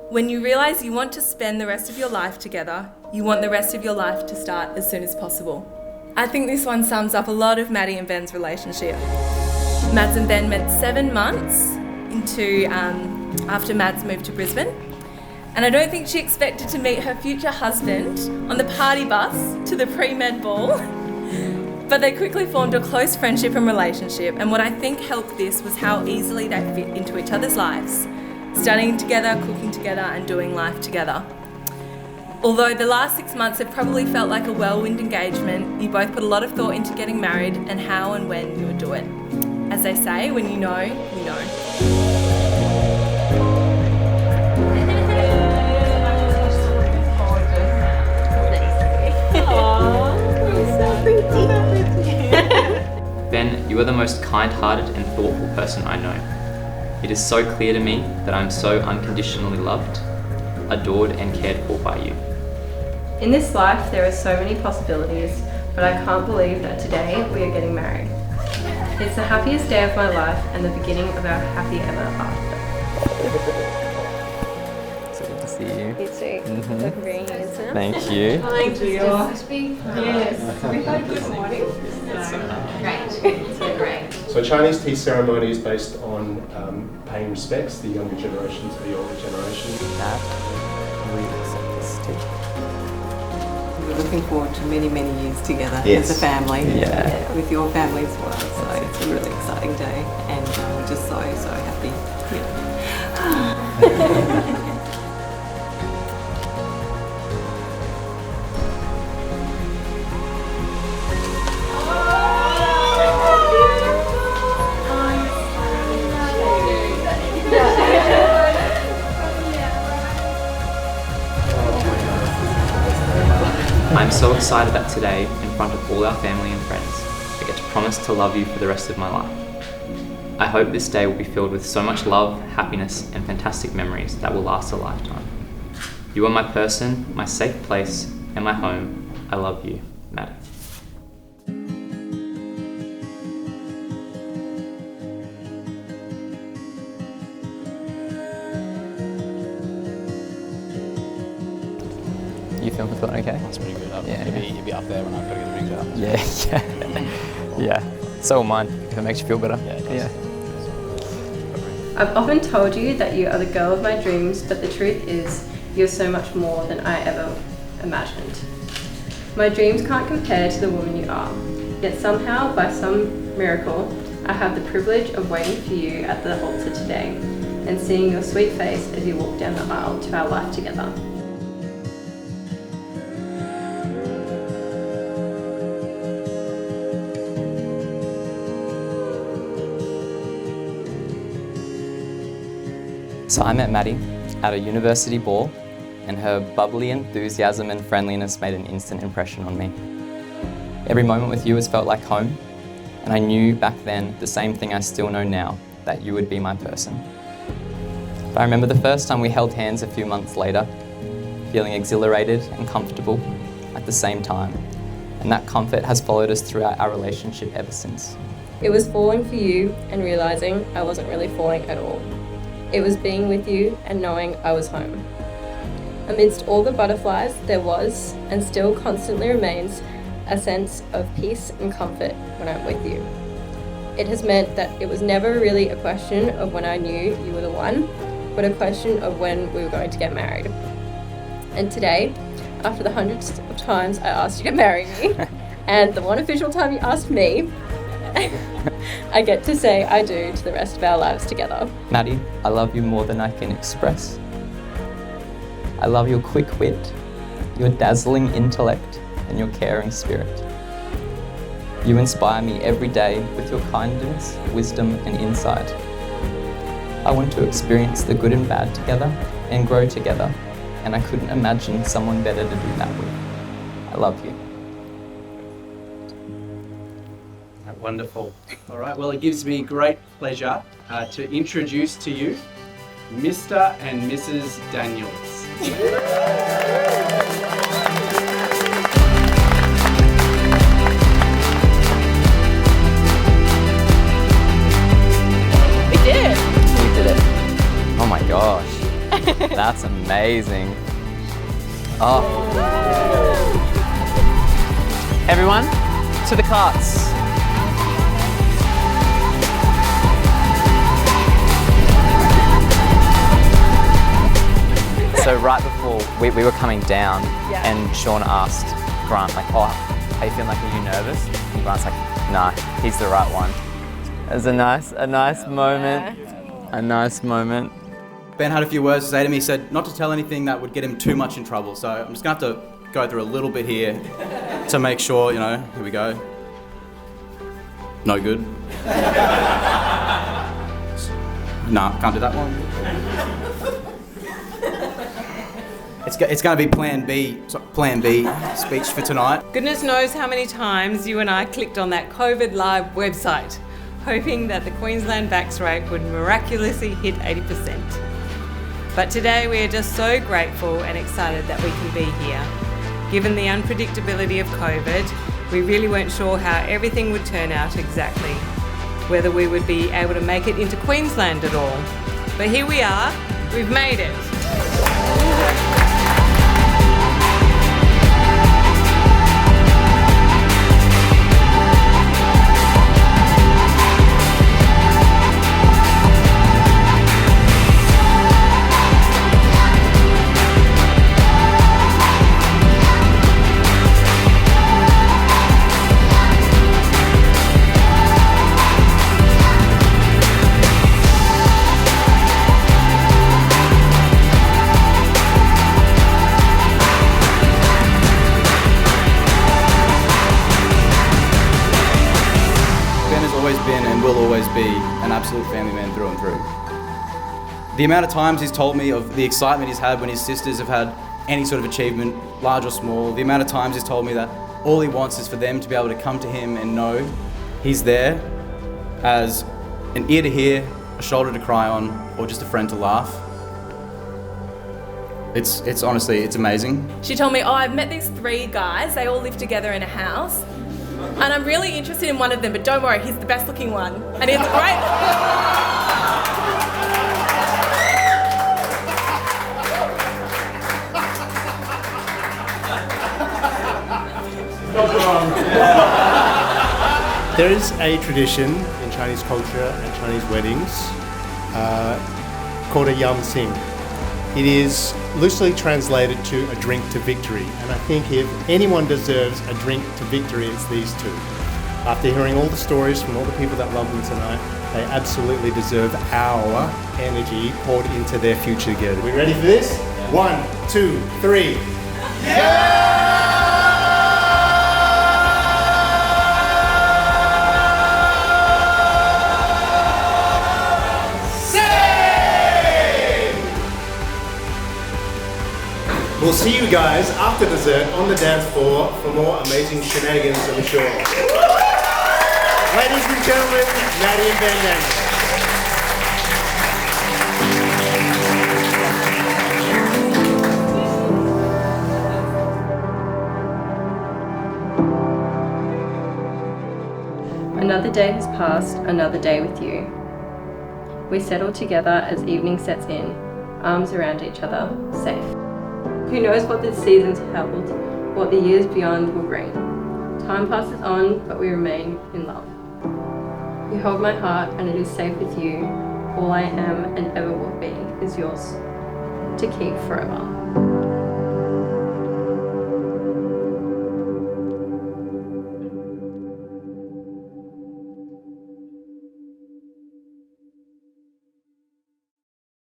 When you realise you want to spend the rest of your life together, you want the rest of your life to start as soon as possible. I think this one sums up a lot of Maddie and Ben's relationship. Mads and Ben met 7 months after Mads moved to Brisbane. And I don't think she expected to meet her future husband on the party bus to the pre-med ball. But they quickly formed a close friendship and relationship, and what I think helped this was how easily they fit into each other's lives, studying together, cooking together, and doing life together. Although the last 6 months have probably felt like a whirlwind engagement, you both put a lot of thought into getting married and how and when you would do it. As they say, when you know, you know. Ben, you are the most kind-hearted and thoughtful person I know. It is so clear to me that I am so unconditionally loved, adored and cared for by you. In this life there are so many possibilities, but I can't believe that today we are getting married. It's the happiest day of my life and the beginning of our happy ever after. So good to see you. You too. Look very handsome. Thank you. Thank you. Yes. We had a good morning. Great. So great. So Chinese tea ceremony is based on paying respects, the younger generation to the older generation. Dad, we accept this tea. We're looking forward to many, many years together Yes. as a family. Yeah. With your family as well. So it's a really exciting day, and we're just so happy. Yeah. I'm so excited that today, in front of all our family and friends, I get to promise to love you for the rest of my life. I hope this day will be filled with so much love, happiness and fantastic memories that will last a lifetime. You are my person, my safe place and my home. I love you, Maddy. You feeling okay? That's pretty good. Yeah. You'll be up there when I've got to get the rings out. Yeah. So will mine, if it makes you feel better. Yeah, it does. I've often told you that you are the girl of my dreams, but the truth is, you're so much more than I ever imagined. My dreams can't compare to the woman you are, yet somehow, by some miracle, I have the privilege of waiting for you at the altar today and seeing your sweet face as you walk down the aisle to our life together. So I met Maddie at a university ball, and her bubbly enthusiasm and friendliness made an instant impression on me. Every moment with you has felt like home, and I knew back then the same thing I still know now, that you would be my person. But I remember the first time we held hands a few months later, feeling exhilarated and comfortable at the same time, and that comfort has followed us throughout our relationship ever since. It was falling for you and realising I wasn't really falling at all. It was being with you and knowing I was home. Amidst all the butterflies, there was, and still constantly remains, a sense of peace and comfort when I'm with you. It has meant that it was never really a question of when I knew you were the one, but a question of when we were going to get married. And today, after the hundreds of times I asked you to marry me, and the one official time you asked me, I get to say I do to the rest of our lives together. Maddie, I love you more than I can express. I love your quick wit, your dazzling intellect, and your caring spirit. You inspire me every day with your kindness, wisdom, and insight. I want to experience the good and bad together and grow together, and I couldn't imagine someone better to do that with. I love you. Wonderful. All right, well, it gives me great pleasure to introduce to you Mr. and Mrs. Daniels. We did it. Oh my gosh. That's amazing. Oh. Everyone, to the carts. So right before we were coming down, and Sean asked Grant, like, oh, how you feeling? Like, are you nervous? And Grant's like, nah, he's the right one. It was a nice moment. A nice moment. Ben had a few words to say to me. He said not to tell anything that would get him too much in trouble. So I'm just gonna have to go through a little bit here to make sure, you know, here we go. No good. Nah, can't do that one. It's going to be Plan B speech for tonight. Goodness knows how many times you and I clicked on that COVID Live website, hoping that the Queensland vax rate would miraculously hit 80%. But today we are just so grateful and excited that we can be here. Given the unpredictability of COVID, we really weren't sure how everything would turn out exactly, whether we would be able to make it into Queensland at all. But here we are, we've made it. Will always be an absolute family man through and through. The amount of times he's told me of the excitement he's had when his sisters have had any sort of achievement, large or small, the amount of times he's told me that all he wants is for them to be able to come to him and know he's there as an ear to hear, a shoulder to cry on, or just a friend to laugh. It's honestly, it's amazing. She told me, oh, I've met these 3 guys, they all live together in a house. And I'm really interested in one of them, but don't worry, he's the best looking one. And it's great. There is a tradition in Chinese culture and Chinese weddings called a yam sing. It is loosely translated to a drink to victory, and I think if anyone deserves a drink to victory, it's these 2. After hearing all the stories from all the people that love them tonight, they absolutely deserve our energy poured into their future together. We ready for this? 1, 2, 3. Yeah! We'll see you guys after dessert on the dance floor for more amazing shenanigans, I'm sure. Ladies and gentlemen, Maddy and Ben. Another day has passed, another day with you. We settle together as evening sets in, arms around each other, safe. Who knows what this season's held, what the years beyond will bring. Time passes on, but we remain in love. You hold my heart and it is safe with you. All I am and ever will be is yours to keep forever.